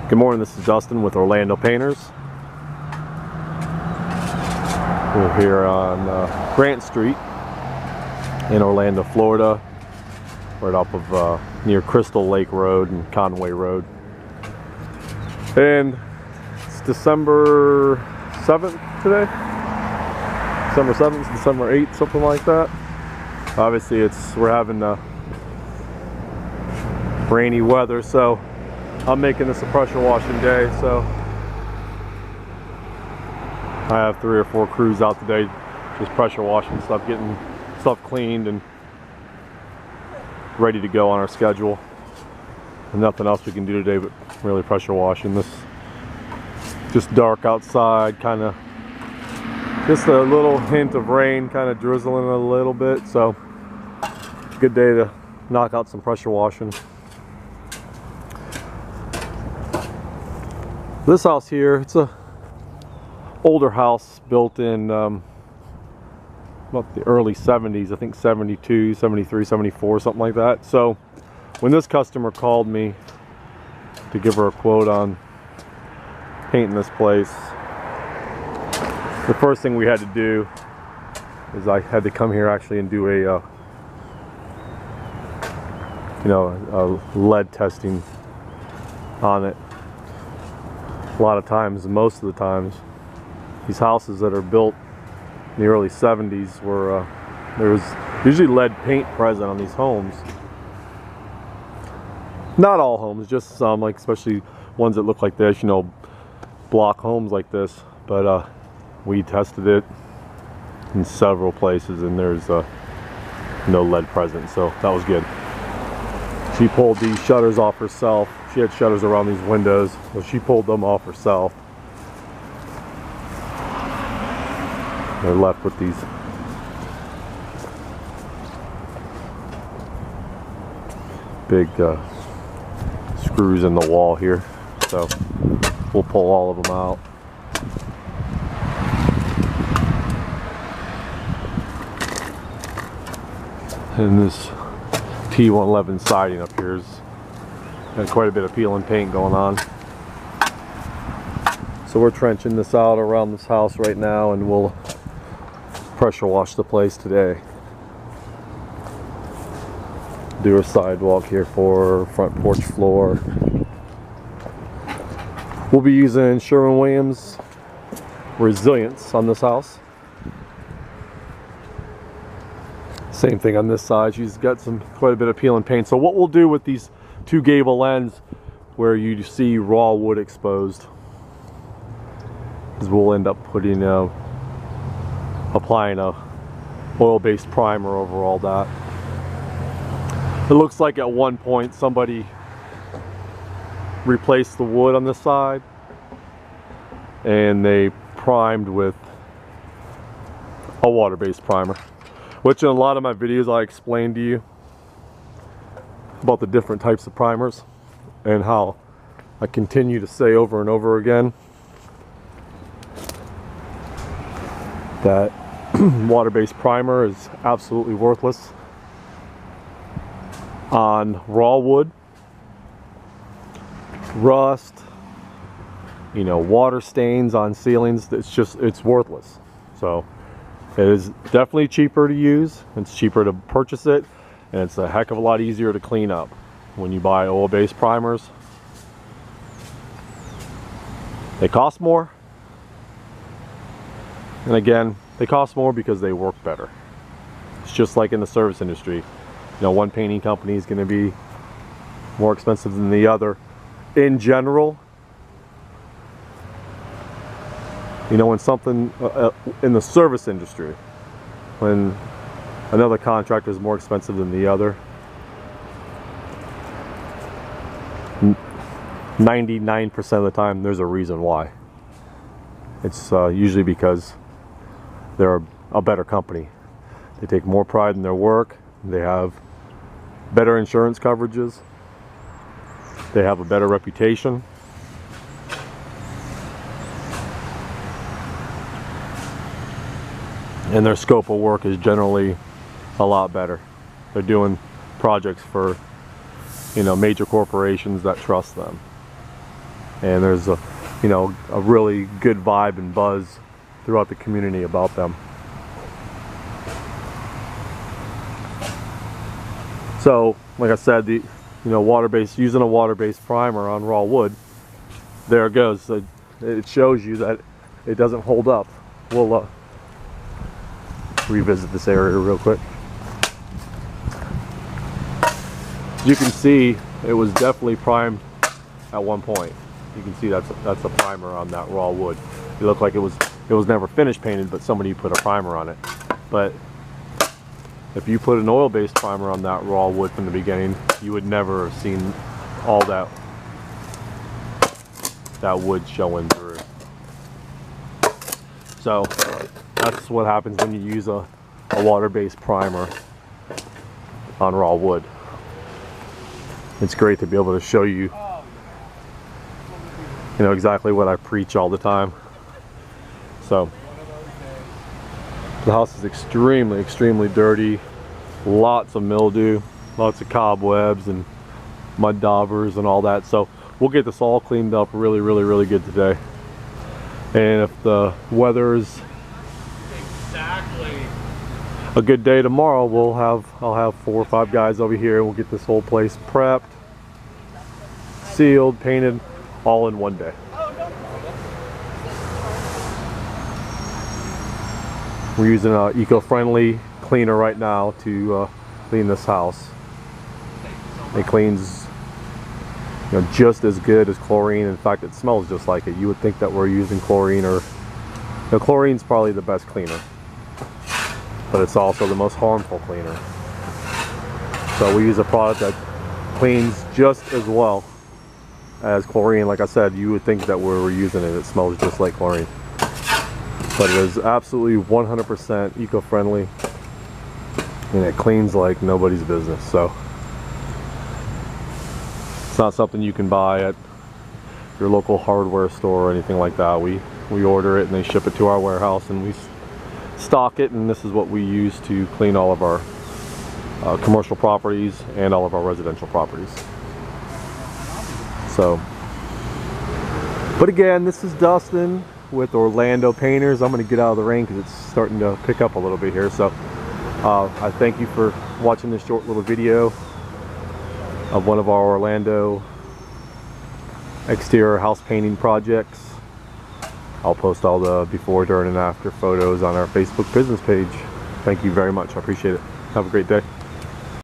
Good morning, this is Dustin with Orlando Painters. We're here on Grant Street in Orlando, Florida, right off of near Crystal Lake Road and Conway Road. And it's December 7th today. December 7th, December 8th, something like that. Obviously we're having rainy weather, so I'm making this a pressure washing day, so I have 3 or 4 crews out today just pressure washing stuff, getting stuff cleaned and ready to go on our schedule. And nothing else we can do today but really pressure washing. This just dark outside, kind of just a little hint of rain, kind of drizzling a little bit, so good day to knock out some pressure washing. This house here, it's a older house built in about the early 70s, I think 72, 73, 74, something like that. So when this customer called me to give her a quote on painting this place, the first thing we had to do is I had to come here actually and do a lead testing on it. A lot of times, most of the times, these houses that are built in the early 70s were there was usually lead paint present on these homes. Not all homes, just some, like especially ones that look like this, block homes like this. But we tested it in several places, and there's no lead present, so that was good. She pulled these shutters off herself. She had shutters around these windows, so she pulled them off herself. They're left with these big screws in the wall here, so we'll pull all of them out. And this T111 siding up here has got quite a bit of peel and paint going on. So we're trenching this out around this house right now, and we'll pressure wash the place today. Do a sidewalk here for front porch floor. We'll be using Sherwin-Williams Resilience on this house. Same thing on this side. She's got quite a bit of peel and paint. So what we'll do with these 2 gable ends where you see raw wood exposed is we'll end up applying a oil-based primer over all that. It looks like at one point somebody replaced the wood on this side and they primed with a water-based primer, which in a lot of my videos I explain to you about the different types of primers and how I continue to say over and over again that water-based primer is absolutely worthless on raw wood, rust, water stains on ceilings. It's worthless. So it is definitely cheaper to use, it's cheaper to purchase it, and it's a heck of a lot easier to clean up when you buy oil-based primers. They cost more, and again, they cost more because they work better. It's just like in the service industry. One painting company is going to be more expensive than the other in general. When something in the service industry, when another contractor is more expensive than the other, 99% of the time there's a reason why. It's usually because they're a better company. They take more pride in their work. They have better insurance coverages. They have a better reputation. And their scope of work is generally a lot better. They're doing projects for major corporations that trust them. and there's a, you know, a really good vibe and buzz throughout the community about them. So, like I said, the, you know, water-based, using a water-based primer on raw wood, there it goes. So it shows you that it doesn't hold up. We'll revisit this area real quick. You can see it was definitely primed at one point. You can see that's a primer on that raw wood. It looked like it was never finished painted, but somebody put a primer on it. But if you put an oil-based primer on that raw wood from the beginning, you would never have seen all that wood showing through. So that's what happens when you use a water-based primer on raw wood. It's great to be able to show you, you know, exactly what I preach all the time. So the house is extremely, extremely dirty. Lots of mildew, lots of cobwebs and mud daubers and all that. So we'll get this all cleaned up really, really, really good today. And if the weather's a good day tomorrow, I'll have 4 or 5 guys over here and we'll get this whole place prepped, sealed, painted, all in one day. We're using an eco-friendly cleaner right now to clean this house. It cleans, you know, just as good as chlorine. In fact, it smells just like it. You would think that we're using chlorine, or, you know, chlorine's probably the best cleaner, but it's also the most harmful cleaner. So we use a product that cleans just as well as chlorine. Like I said, you would think that we're using it. It smells just like chlorine, but it is absolutely 100% eco-friendly, and it cleans like nobody's business. So it's not something you can buy at your local hardware store or anything like that. We order it and they ship it to our warehouse and we stock it, and this is what we use to clean all of our commercial properties and all of our residential properties. So, but again, this is Dustin with Orlando Painters. I'm going to get out of the rain because it's starting to pick up a little bit here. So I thank you for watching this short little video of one of our Orlando exterior house painting projects. I'll post all the before, during, and after photos on our Facebook business page. Thank you very much. I appreciate it. Have a great day.